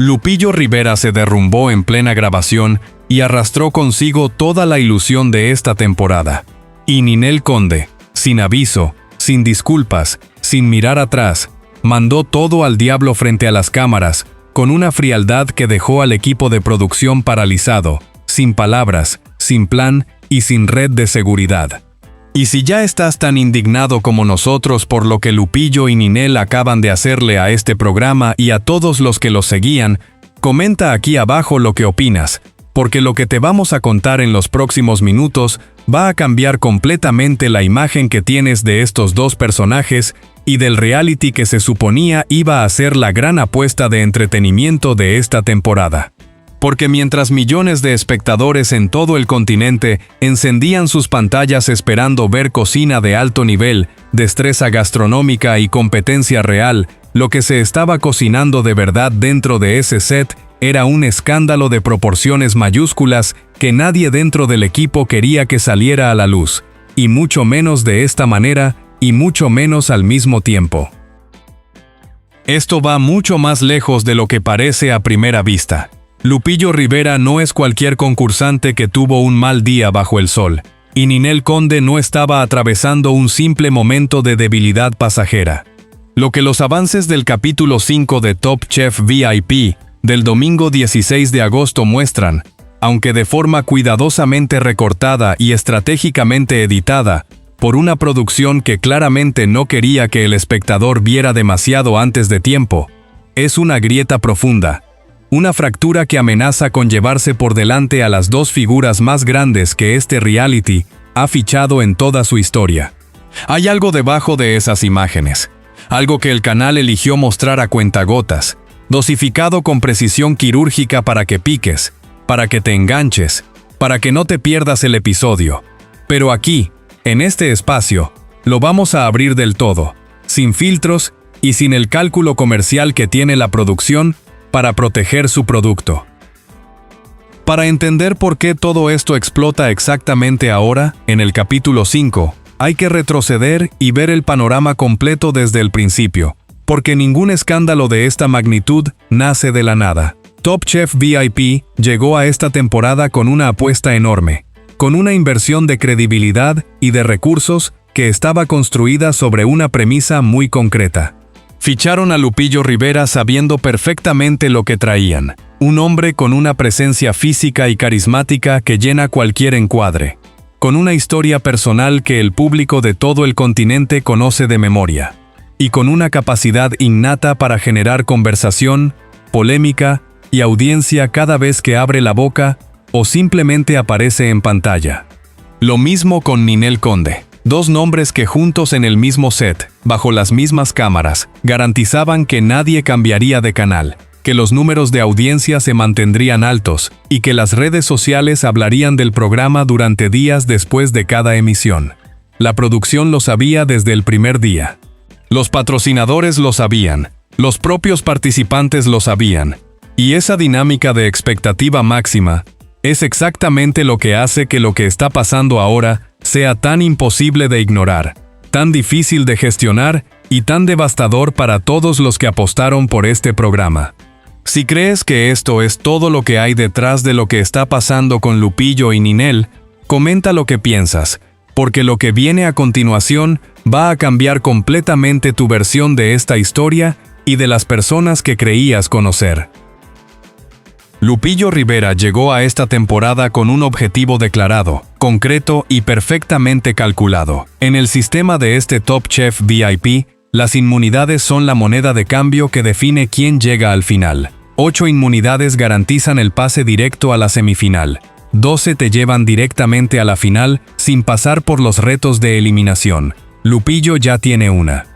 Lupillo Rivera se derrumbó en plena grabación y arrastró consigo toda la ilusión de esta temporada. Y Ninel Conde, sin aviso, sin disculpas, sin mirar atrás, mandó todo al diablo frente a las cámaras, con una frialdad que dejó al equipo de producción paralizado, sin palabras, sin plan y sin red de seguridad. Y si ya estás tan indignado como nosotros por lo que Lupillo y Ninel acaban de hacerle a este programa y a todos los que los seguían, comenta aquí abajo lo que opinas, porque lo que te vamos a contar en los próximos minutos va a cambiar completamente la imagen que tienes de estos dos personajes y del reality que se suponía iba a ser la gran apuesta de entretenimiento de esta temporada. Porque mientras millones de espectadores en todo el continente encendían sus pantallas esperando ver cocina de alto nivel, destreza gastronómica y competencia real, lo que se estaba cocinando de verdad dentro de ese set era un escándalo de proporciones mayúsculas que nadie dentro del equipo quería que saliera a la luz, y mucho menos de esta manera, y mucho menos al mismo tiempo. Esto va mucho más lejos de lo que parece a primera vista. Lupillo Rivera no es cualquier concursante que tuvo un mal día bajo el sol, y Ninel Conde no estaba atravesando un simple momento de debilidad pasajera. Lo que los avances del capítulo 5 de Top Chef VIP, del domingo 16 de agosto muestran, aunque de forma cuidadosamente recortada y estratégicamente editada, por una producción que claramente no quería que el espectador viera demasiado antes de tiempo, es una grieta profunda. Una fractura que amenaza con llevarse por delante a las dos figuras más grandes que este reality ha fichado en toda su historia. Hay algo debajo de esas imágenes, algo que el canal eligió mostrar a cuentagotas, dosificado con precisión quirúrgica para que piques, para que te enganches, para que no te pierdas el episodio. Pero aquí, en este espacio, lo vamos a abrir del todo, sin filtros y sin el cálculo comercial que tiene la producción para proteger su producto. Para entender por qué todo esto explota exactamente ahora, en el capítulo 5, hay que retroceder y ver el panorama completo desde el principio, porque ningún escándalo de esta magnitud nace de la nada. Top Chef VIP llegó a esta temporada con una apuesta enorme, con una inversión de credibilidad y de recursos que estaba construida sobre una premisa muy concreta. Ficharon a Lupillo Rivera sabiendo perfectamente lo que traían, un hombre con una presencia física y carismática que llena cualquier encuadre, con una historia personal que el público de todo el continente conoce de memoria, y con una capacidad innata para generar conversación, polémica y audiencia cada vez que abre la boca o simplemente aparece en pantalla. Lo mismo con Ninel Conde. Dos nombres que juntos en el mismo set, bajo las mismas cámaras, garantizaban que nadie cambiaría de canal, que los números de audiencia se mantendrían altos y que las redes sociales hablarían del programa durante días después de cada emisión. La producción lo sabía desde el primer día. Los patrocinadores lo sabían, los propios participantes lo sabían, y esa dinámica de expectativa máxima es exactamente lo que hace que lo que está pasando ahora sea tan imposible de ignorar, tan difícil de gestionar y tan devastador para todos los que apostaron por este programa. Si crees que esto es todo lo que hay detrás de lo que está pasando con Lupillo y Ninel, comenta lo que piensas, porque lo que viene a continuación va a cambiar completamente tu versión de esta historia y de las personas que creías conocer. Lupillo Rivera llegó a esta temporada con un objetivo declarado, concreto y perfectamente calculado. En el sistema de este Top Chef VIP, las inmunidades son la moneda de cambio que define quién llega al final. 8 inmunidades garantizan el pase directo a la semifinal. 12 te llevan directamente a la final sin pasar por los retos de eliminación. Lupillo ya tiene una.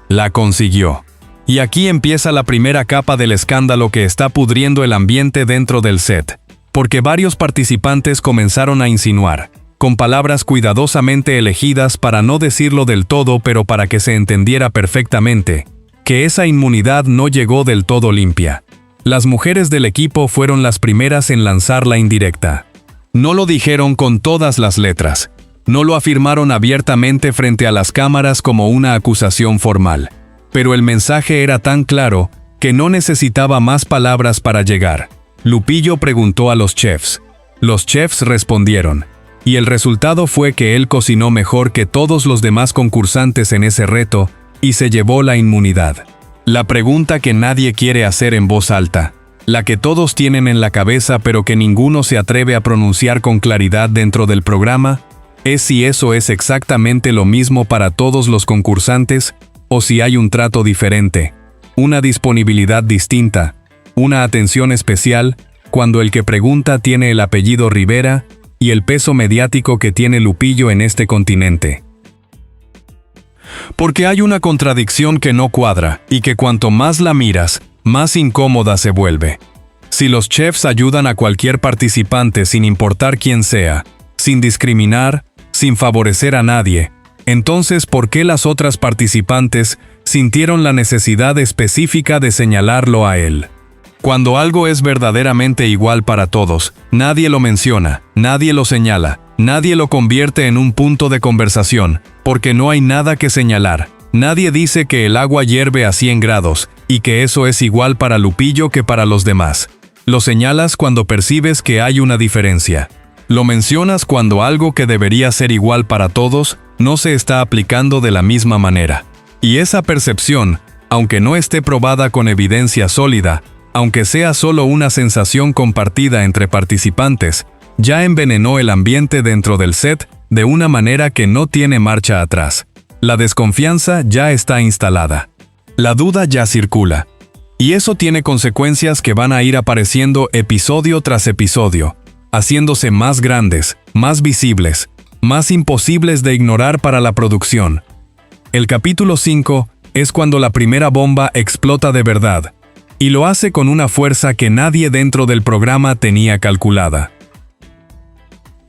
La consiguió. Y aquí empieza la primera capa del escándalo que está pudriendo el ambiente dentro del set, porque varios participantes comenzaron a insinuar, con palabras cuidadosamente elegidas para no decirlo del todo pero para que se entendiera perfectamente, que esa inmunidad no llegó del todo limpia. Las mujeres del equipo fueron las primeras en lanzar la indirecta. No lo dijeron con todas las letras, no lo afirmaron abiertamente frente a las cámaras como una acusación formal. Pero el mensaje era tan claro que no necesitaba más palabras para llegar. Lupillo preguntó a los chefs. Los chefs respondieron, y el resultado fue que él cocinó mejor que todos los demás concursantes en ese reto y se llevó la inmunidad. La pregunta que nadie quiere hacer en voz alta, la que todos tienen en la cabeza pero que ninguno se atreve a pronunciar con claridad dentro del programa, es si eso es exactamente lo mismo para todos los concursantes o si hay un trato diferente, una disponibilidad distinta, una atención especial, cuando el que pregunta tiene el apellido Rivera y el peso mediático que tiene Lupillo en este continente. Porque hay una contradicción que no cuadra y que cuanto más la miras, más incómoda se vuelve. Si los chefs ayudan a cualquier participante sin importar quién sea, sin discriminar, sin favorecer a nadie, entonces ¿por qué las otras participantes sintieron la necesidad específica de señalarlo a él? Cuando algo es verdaderamente igual para todos, nadie lo menciona, nadie lo señala, nadie lo convierte en un punto de conversación, porque no hay nada que señalar. Nadie dice que el agua hierve a 100 grados, y que eso es igual para Lupillo que para los demás. Lo señalas cuando percibes que hay una diferencia. Lo mencionas cuando algo que debería ser igual para todos, no se está aplicando de la misma manera. Y esa percepción, aunque no esté probada con evidencia sólida, aunque sea solo una sensación compartida entre participantes, ya envenenó el ambiente dentro del set de una manera que no tiene marcha atrás. La desconfianza ya está instalada. La duda ya circula. Y eso tiene consecuencias que van a ir apareciendo episodio tras episodio, haciéndose más grandes, más visibles, más imposibles de ignorar para la producción. El capítulo 5 es cuando la primera bomba explota de verdad, y lo hace con una fuerza que nadie dentro del programa tenía calculada.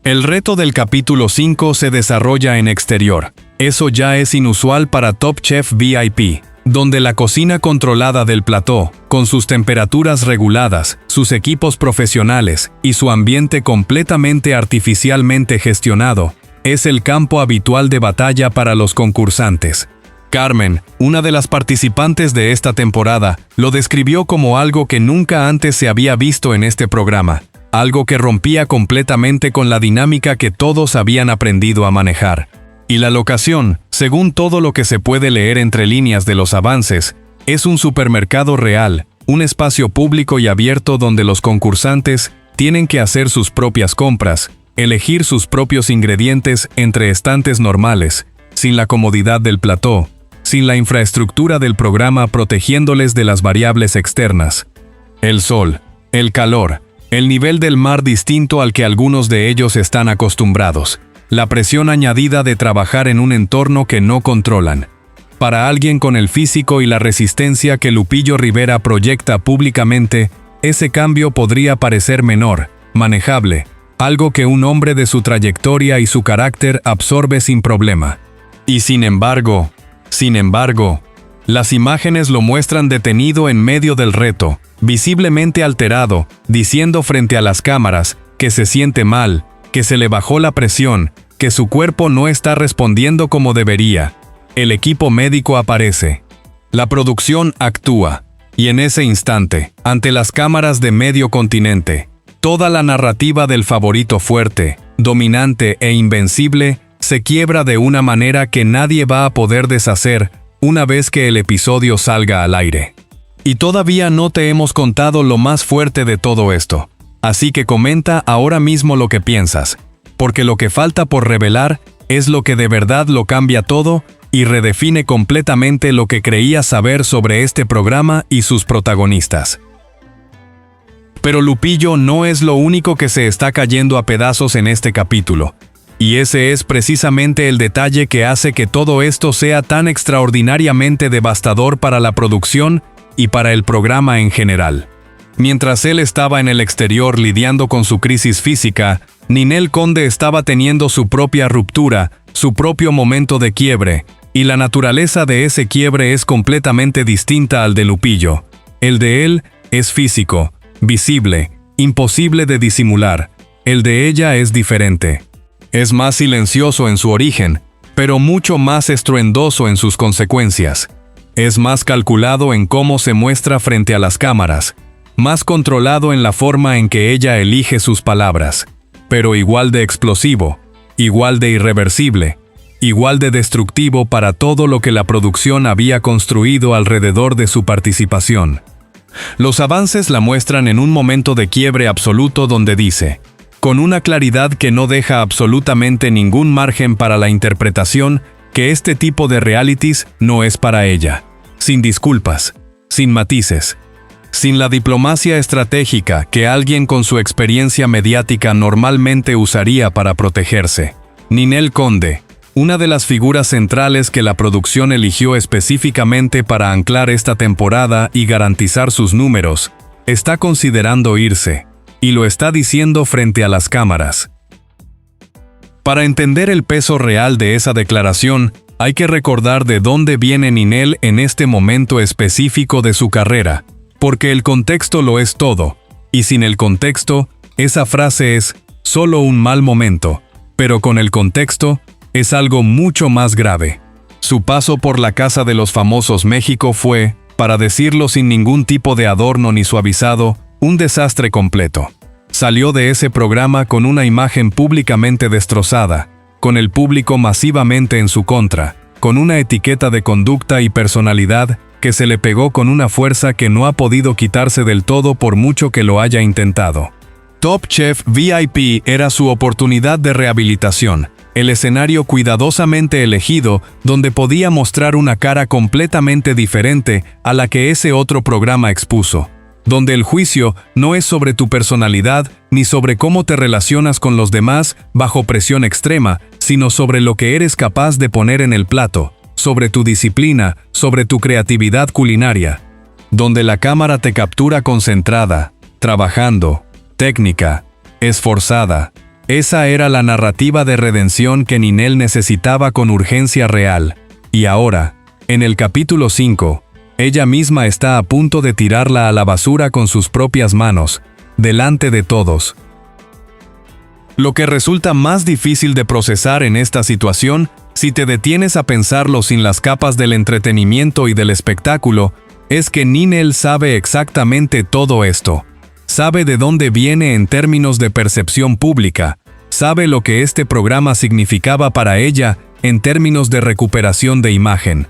El reto del capítulo 5 se desarrolla en exterior. Eso ya es inusual para Top Chef VIP, donde la cocina controlada del plató, con sus temperaturas reguladas, sus equipos profesionales y su ambiente completamente artificialmente gestionado, es el campo habitual de batalla para los concursantes. Carmen, una de las participantes de esta temporada, lo describió como algo que nunca antes se había visto en este programa, algo que rompía completamente con la dinámica que todos habían aprendido a manejar. Y la locación, según todo lo que se puede leer entre líneas de los avances, es un supermercado real, un espacio público y abierto donde los concursantes tienen que hacer sus propias compras, elegir sus propios ingredientes entre estantes normales, sin la comodidad del plató, sin la infraestructura del programa protegiéndoles de las variables externas. El sol, el calor, el nivel del mar distinto al que algunos de ellos están acostumbrados, la presión añadida de trabajar en un entorno que no controlan. Para alguien con el físico y la resistencia que Lupillo Rivera proyecta públicamente, ese cambio podría parecer menor, manejable, algo que un hombre de su trayectoria y su carácter absorbe sin problema. Y sin embargo, las imágenes lo muestran detenido en medio del reto, visiblemente alterado, diciendo frente a las cámaras que se siente mal, que se le bajó la presión, que su cuerpo no está respondiendo como debería. El equipo médico aparece. La producción actúa. Y en ese instante, ante las cámaras de medio continente, toda la narrativa del favorito fuerte, dominante e invencible se quiebra de una manera que nadie va a poder deshacer una vez que el episodio salga al aire. Y todavía no te hemos contado lo más fuerte de todo esto. Así que comenta ahora mismo lo que piensas, porque lo que falta por revelar es lo que de verdad lo cambia todo y redefine completamente lo que creías saber sobre este programa y sus protagonistas. Pero Lupillo no es lo único que se está cayendo a pedazos en este capítulo, y ese es precisamente el detalle que hace que todo esto sea tan extraordinariamente devastador para la producción y para el programa en general. Mientras él estaba en el exterior lidiando con su crisis física, Ninel Conde estaba teniendo su propia ruptura, su propio momento de quiebre, y la naturaleza de ese quiebre es completamente distinta al de Lupillo. El de él es físico, visible, imposible de disimular. El de ella es diferente. Es más silencioso en su origen, pero mucho más estruendoso en sus consecuencias. Es más calculado en cómo se muestra frente a las cámaras, más controlado en la forma en que ella elige sus palabras, pero igual de explosivo, igual de irreversible, igual de destructivo para todo lo que la producción había construido alrededor de su participación. Los avances la muestran en un momento de quiebre absoluto donde dice, con una claridad que no deja absolutamente ningún margen para la interpretación, que este tipo de realities no es para ella. Sin disculpas, sin matices, sin la diplomacia estratégica que alguien con su experiencia mediática normalmente usaría para protegerse. Ninel Conde, una de las figuras centrales que la producción eligió específicamente para anclar esta temporada y garantizar sus números, está considerando irse, y lo está diciendo frente a las cámaras. Para entender el peso real de esa declaración, hay que recordar de dónde viene Ninel en este momento específico de su carrera, porque el contexto lo es todo, y sin el contexto, esa frase es solo un mal momento, pero con el contexto, es algo mucho más grave. Su paso por la Casa de los Famosos México fue, para decirlo sin ningún tipo de adorno ni suavizado, un desastre completo. Salió de ese programa con una imagen públicamente destrozada, con el público masivamente en su contra, con una etiqueta de conducta y personalidad que se le pegó con una fuerza que no ha podido quitarse del todo por mucho que lo haya intentado. Top Chef VIP era su oportunidad de rehabilitación, el escenario cuidadosamente elegido donde podía mostrar una cara completamente diferente a la que ese otro programa expuso, donde el juicio no es sobre tu personalidad ni sobre cómo te relacionas con los demás bajo presión extrema, sino sobre lo que eres capaz de poner en el plato, sobre tu disciplina, sobre tu creatividad culinaria, donde la cámara te captura concentrada, trabajando, técnica, esforzada. Esa era la narrativa de redención que Ninel necesitaba con urgencia real, y ahora, en el capítulo 5, ella misma está a punto de tirarla a la basura con sus propias manos, delante de todos. Lo que resulta más difícil de procesar en esta situación, si te detienes a pensarlo sin las capas del entretenimiento y del espectáculo, es que Ninel sabe exactamente todo esto. Sabe de dónde viene en términos de percepción pública, sabe lo que este programa significaba para ella en términos de recuperación de imagen.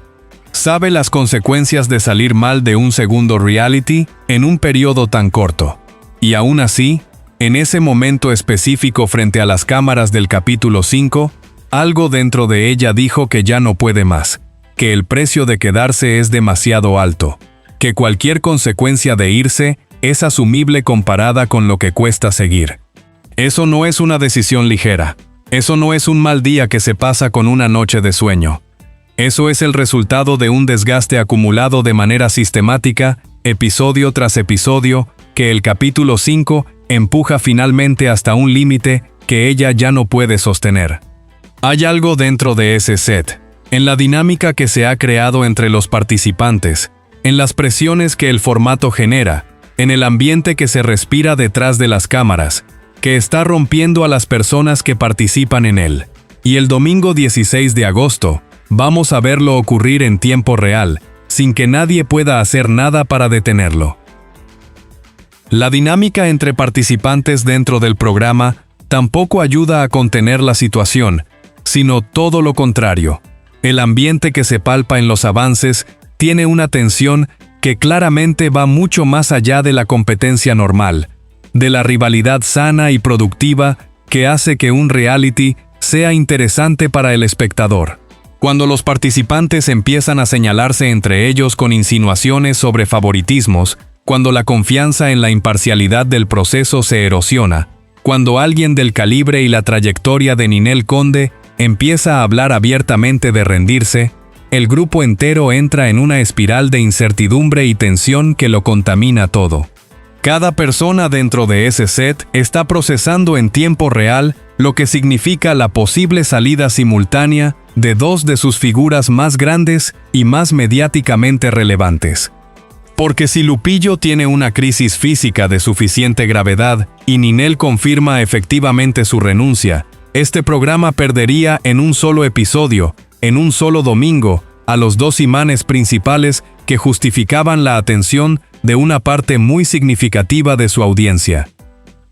Sabe las consecuencias de salir mal de un segundo reality en un periodo tan corto. Y aún así, en ese momento específico frente a las cámaras del capítulo 5, algo dentro de ella dijo que ya no puede más, que el precio de quedarse es demasiado alto, que cualquier consecuencia de irse es asumible comparada con lo que cuesta seguir. Eso no es una decisión ligera. Eso no es un mal día que se pasa con una noche de sueño. Eso es el resultado de un desgaste acumulado de manera sistemática, episodio tras episodio, que el capítulo 5 empuja finalmente hasta un límite que ella ya no puede sostener. Hay algo dentro de ese set, en la dinámica que se ha creado entre los participantes, en las presiones que el formato genera, en el ambiente que se respira detrás de las cámaras, que está rompiendo a las personas que participan en él. Y el domingo 16 de agosto, vamos a verlo ocurrir en tiempo real, sin que nadie pueda hacer nada para detenerlo. La dinámica entre participantes dentro del programa tampoco ayuda a contener la situación, sino todo lo contrario. El ambiente que se palpa en los avances tiene una tensión que claramente va mucho más allá de la competencia normal, de la rivalidad sana y productiva que hace que un reality sea interesante para el espectador. Cuando los participantes empiezan a señalarse entre ellos con insinuaciones sobre favoritismos, cuando la confianza en la imparcialidad del proceso se erosiona, cuando alguien del calibre y la trayectoria de Ninel Conde empieza a hablar abiertamente de rendirse, el grupo entero entra en una espiral de incertidumbre y tensión que lo contamina todo. Cada persona dentro de ese set está procesando en tiempo real lo que significa la posible salida simultánea de dos de sus figuras más grandes y más mediáticamente relevantes. Porque si Lupillo tiene una crisis física de suficiente gravedad y Ninel confirma efectivamente su renuncia, este programa perdería en un solo episodio, en un solo domingo, a los dos imanes principales que justificaban la atención de una parte muy significativa de su audiencia.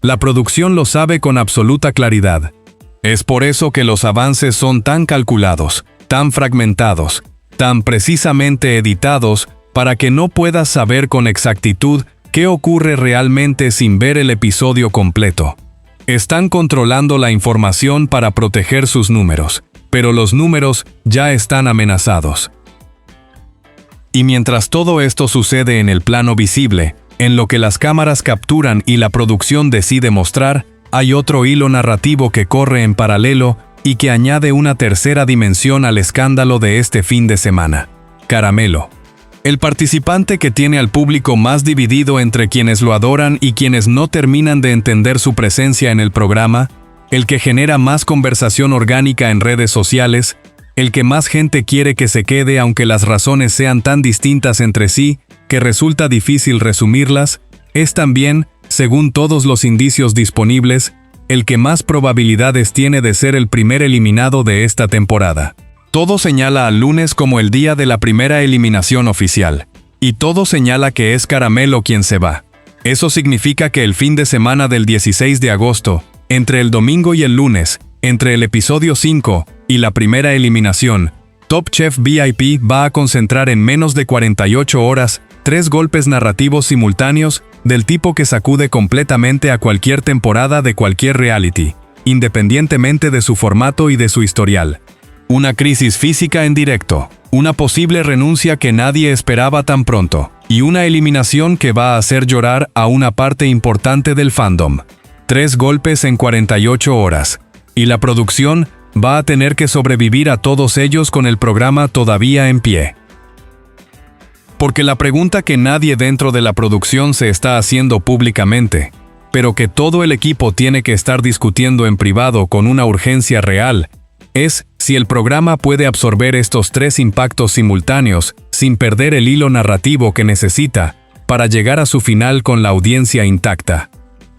La producción lo sabe con absoluta claridad. Es por eso que los avances son tan calculados, tan fragmentados, tan precisamente editados para que no puedas saber con exactitud qué ocurre realmente sin ver el episodio completo. Están controlando la información para proteger sus números, pero los números ya están amenazados. Y mientras todo esto sucede en el plano visible, en lo que las cámaras capturan y la producción decide mostrar, hay otro hilo narrativo que corre en paralelo y que añade una tercera dimensión al escándalo de este fin de semana. Caramelo. El participante que tiene al público más dividido entre quienes lo adoran y quienes no terminan de entender su presencia en el programa, el que genera más conversación orgánica en redes sociales, el que más gente quiere que se quede aunque las razones sean tan distintas entre sí que resulta difícil resumirlas, es también, según todos los indicios disponibles, el que más probabilidades tiene de ser el primer eliminado de esta temporada. Todo señala al lunes como el día de la primera eliminación oficial, y todo señala que es Caramelo quien se va. Eso significa que el fin de semana del 16 de agosto, entre el domingo y el lunes, entre el episodio 5 y la primera eliminación, Top Chef VIP va a concentrar en menos de 48 horas 3 golpes narrativos simultáneos del tipo que sacude completamente a cualquier temporada de cualquier reality, independientemente de su formato y de su historial. Una crisis física en directo, una posible renuncia que nadie esperaba tan pronto, y una eliminación que va a hacer llorar a una parte importante del fandom. 3 golpes en 48 horas. Y la producción va a tener que sobrevivir a todos ellos con el programa todavía en pie. Porque la pregunta que nadie dentro de la producción se está haciendo públicamente, pero que todo el equipo tiene que estar discutiendo en privado con una urgencia real, es si el programa puede absorber estos 3 impactos simultáneos sin perder el hilo narrativo que necesita para llegar a su final con la audiencia intacta.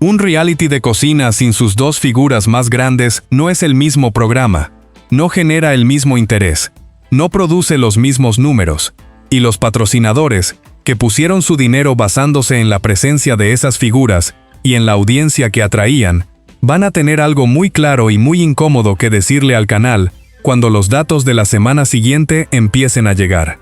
Un reality de cocina sin sus 2 figuras más grandes no es el mismo programa, no genera el mismo interés, no produce los mismos números, y los patrocinadores, que pusieron su dinero basándose en la presencia de esas figuras y en la audiencia que atraían, van a tener algo muy claro y muy incómodo que decirle al canal cuando los datos de la semana siguiente empiecen a llegar.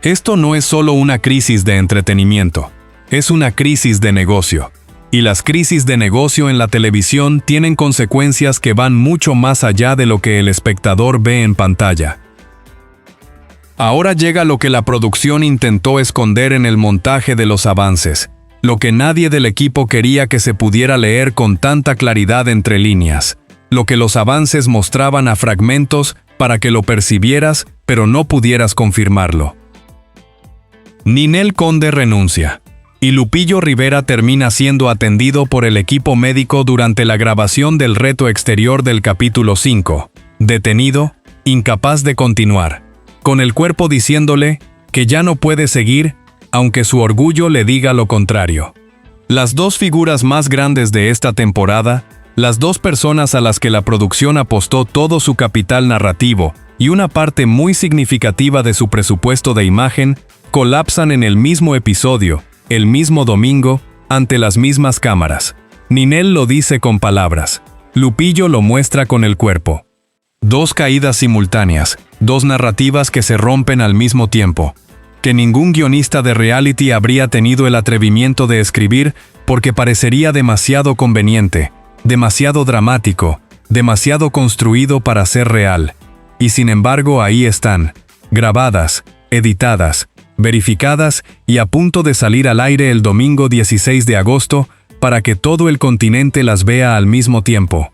Esto no es solo una crisis de entretenimiento, es una crisis de negocio. Y las crisis de negocio en la televisión tienen consecuencias que van mucho más allá de lo que el espectador ve en pantalla. Ahora llega lo que la producción intentó esconder en el montaje de los avances, lo que nadie del equipo quería que se pudiera leer con tanta claridad entre líneas, lo que los avances mostraban a fragmentos para que lo percibieras, pero no pudieras confirmarlo. Ninel Conde renuncia, y Lupillo Rivera termina siendo atendido por el equipo médico durante la grabación del reto exterior del capítulo 5, detenido, incapaz de continuar, con el cuerpo diciéndole que ya no puede seguir, aunque su orgullo le diga lo contrario. Las 2 figuras más grandes de esta temporada, las 2 personas a las que la producción apostó todo su capital narrativo y una parte muy significativa de su presupuesto de imagen, colapsan en el mismo episodio, el mismo domingo, ante las mismas cámaras. Ninel lo dice con palabras, Lupillo lo muestra con el cuerpo. 2 caídas simultáneas, 2 narrativas que se rompen al mismo tiempo, que ningún guionista de reality habría tenido el atrevimiento de escribir porque parecería demasiado conveniente, demasiado dramático, demasiado construido para ser real. Y sin embargo ahí están, grabadas, editadas, verificadas y a punto de salir al aire el domingo 16 de agosto para que todo el continente las vea al mismo tiempo.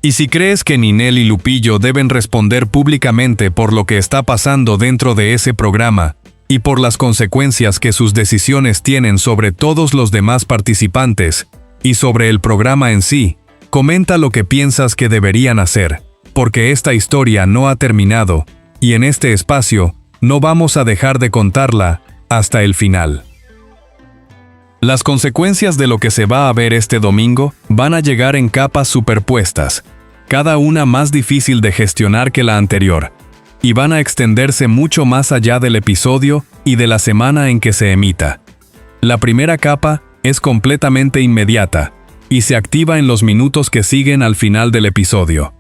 Y si crees que Ninel y Lupillo deben responder públicamente por lo que está pasando dentro de ese programa, y por las consecuencias que sus decisiones tienen sobre todos los demás participantes, y sobre el programa en sí, comenta lo que piensas que deberían hacer, porque esta historia no ha terminado, y en este espacio, no vamos a dejar de contarla hasta el final. Las consecuencias de lo que se va a ver este domingo van a llegar en capas superpuestas, cada una más difícil de gestionar que la anterior. y van a extenderse mucho más allá del episodio y de la semana en que se emita. La primera capa es completamente inmediata y se activa en los minutos que siguen al final del episodio.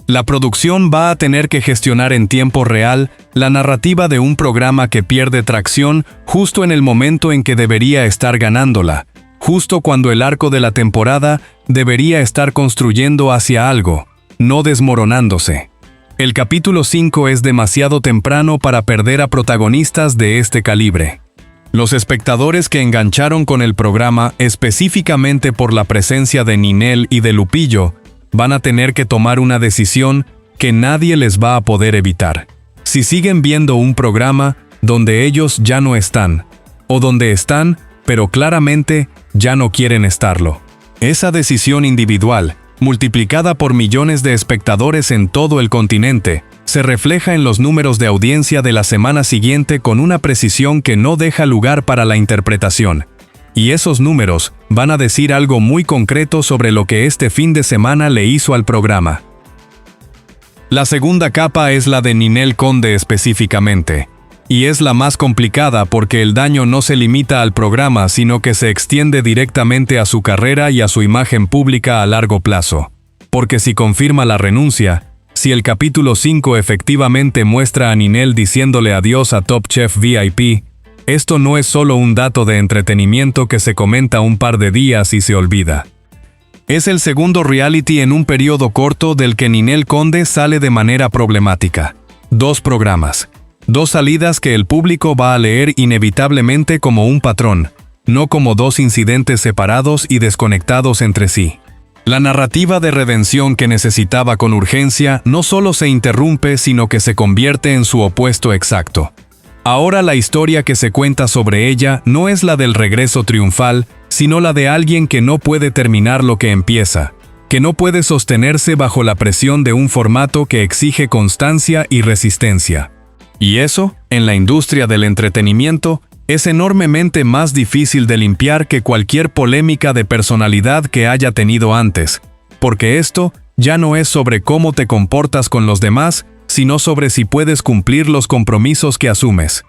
La producción va a tener que gestionar en tiempo real la narrativa de un programa que pierde tracción justo en el momento en que debería estar ganándola, justo cuando el arco de la temporada debería estar construyendo hacia algo, no desmoronándose. El capítulo 5 es demasiado temprano para perder a protagonistas de este calibre. Los espectadores que engancharon con el programa específicamente por la presencia de Ninel y de Lupillo van a tener que tomar una decisión que nadie les va a poder evitar. Si siguen viendo un programa donde ellos ya no están, o donde están, pero claramente ya no quieren estarlo. Esa decisión individual, multiplicada por millones de espectadores en todo el continente, se refleja en los números de audiencia de la semana siguiente con una precisión que no deja lugar para la interpretación. Y esos números van a decir algo muy concreto sobre lo que este fin de semana le hizo al programa. La segunda capa es la de Ninel Conde específicamente, y es la más complicada porque el daño no se limita al programa sino que se extiende directamente a su carrera y a su imagen pública a largo plazo. Porque si confirma la renuncia, si el capítulo 5 efectivamente muestra a Ninel diciéndole adiós a Top Chef VIP, esto no es solo un dato de entretenimiento que se comenta un par de días y se olvida. Es el segundo reality en un periodo corto del que Ninel Conde sale de manera problemática. 2 programas. 2 salidas que el público va a leer inevitablemente como un patrón, no como 2 incidentes separados y desconectados entre sí. La narrativa de redención que necesitaba con urgencia no solo se interrumpe, sino que se convierte en su opuesto exacto. Ahora la historia que se cuenta sobre ella no es la del regreso triunfal, sino la de alguien que no puede terminar lo que empieza, que no puede sostenerse bajo la presión de un formato que exige constancia y resistencia. Y eso, en la industria del entretenimiento, es enormemente más difícil de limpiar que cualquier polémica de personalidad que haya tenido antes, porque esto ya no es sobre cómo te comportas con los demás, sino sobre si puedes cumplir los compromisos que asumes.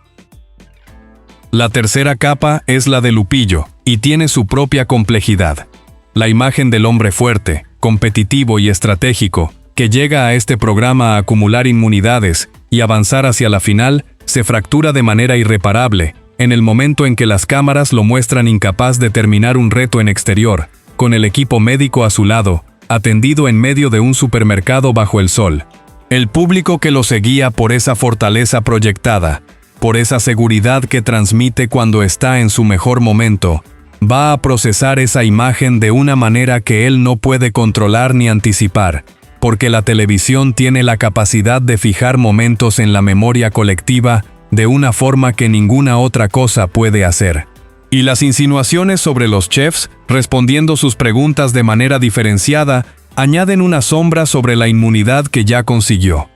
La tercera capa es la de Lupillo, y tiene su propia complejidad. La imagen del hombre fuerte, competitivo y estratégico, que llega a este programa a acumular inmunidades y avanzar hacia la final, se fractura de manera irreparable, en el momento en que las cámaras lo muestran incapaz de terminar un reto en exterior, con el equipo médico a su lado, atendido en medio de un supermercado bajo el sol. El público que lo seguía por esa fortaleza proyectada, por esa seguridad que transmite cuando está en su mejor momento, va a procesar esa imagen de una manera que él no puede controlar ni anticipar, porque la televisión tiene la capacidad de fijar momentos en la memoria colectiva de una forma que ninguna otra cosa puede hacer. Y las insinuaciones sobre los chefs, respondiendo sus preguntas de manera diferenciada, añaden una sombra sobre la inmunidad que ya consiguió.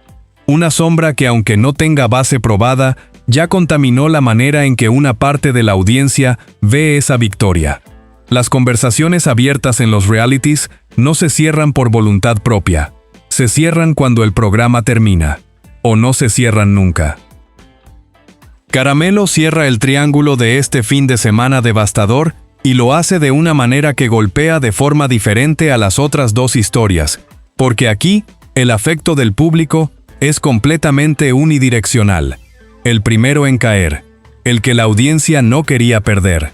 Una sombra que, aunque no tenga base probada, ya contaminó la manera en que una parte de la audiencia ve esa victoria. Las conversaciones abiertas en los realities no se cierran por voluntad propia. Se cierran cuando el programa termina. O no se cierran nunca. Caramelo cierra el triángulo de este fin de semana devastador y lo hace de una manera que golpea de forma diferente a las otras 2 historias, porque aquí, el afecto del público es completamente unidireccional. El primero en caer, el que la audiencia no quería perder.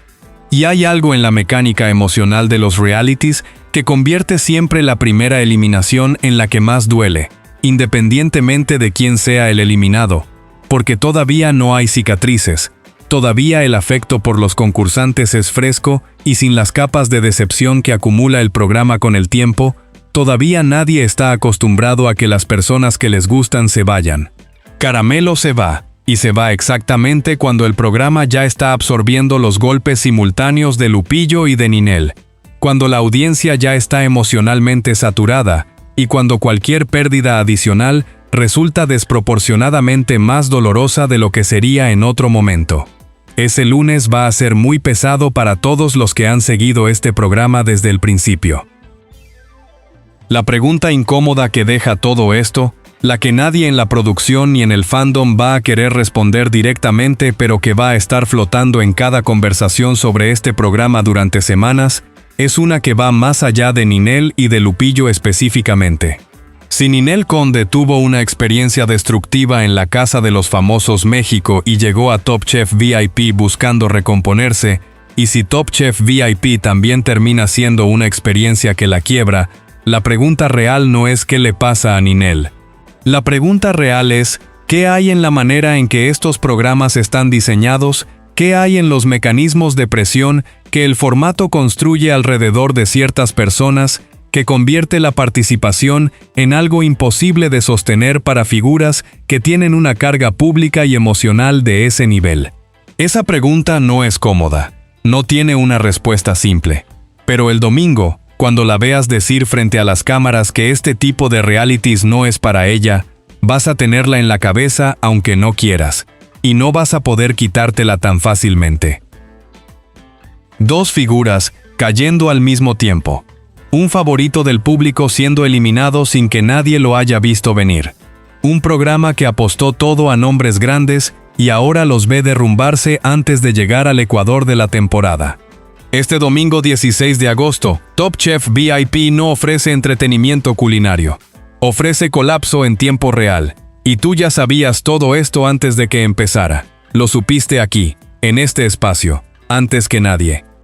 Y hay algo en la mecánica emocional de los realities que convierte siempre la primera eliminación en la que más duele, independientemente de quién sea el eliminado, porque todavía no hay cicatrices. Todavía el afecto por los concursantes es fresco y sin las capas de decepción que acumula el programa con el tiempo, todavía nadie está acostumbrado a que las personas que les gustan se vayan. Caramelo se va, y se va exactamente cuando el programa ya está absorbiendo los golpes simultáneos de Lupillo y de Ninel, cuando la audiencia ya está emocionalmente saturada, y cuando cualquier pérdida adicional resulta desproporcionadamente más dolorosa de lo que sería en otro momento. Ese lunes va a ser muy pesado para todos los que han seguido este programa desde el principio. La pregunta incómoda que deja todo esto La que nadie en la producción ni en el fandom va a querer responder directamente, pero que va a estar flotando en cada conversación sobre este programa durante semanas, es una que va más allá de Ninel y de Lupillo específicamente. Si Ninel Conde tuvo una experiencia destructiva en la Casa de los Famosos México y llegó a Top Chef VIP buscando recomponerse, y si Top Chef VIP también termina siendo una experiencia que la quiebra, la pregunta real no es qué le pasa a Ninel. La pregunta real es, ¿qué hay en la manera en que estos programas están diseñados? ¿Qué hay en los mecanismos de presión que el formato construye alrededor de ciertas personas, que convierte la participación en algo imposible de sostener para figuras que tienen una carga pública y emocional de ese nivel? Esa pregunta no es cómoda, no tiene una respuesta simple. Pero el domingo, cuando la veas decir frente a las cámaras que este tipo de realities no es para ella, vas a tenerla en la cabeza aunque no quieras, y no vas a poder quitártela tan fácilmente. Dos figuras cayendo al mismo tiempo. Un favorito del público siendo eliminado sin que nadie lo haya visto venir. Un programa que apostó todo a nombres grandes y ahora los ve derrumbarse antes de llegar al ecuador de la temporada. Este domingo 16 de agosto, Top Chef VIP no ofrece entretenimiento culinario. Ofrece colapso en tiempo real. Y tú ya sabías todo esto antes de que empezara. Lo supiste aquí, en este espacio, antes que nadie.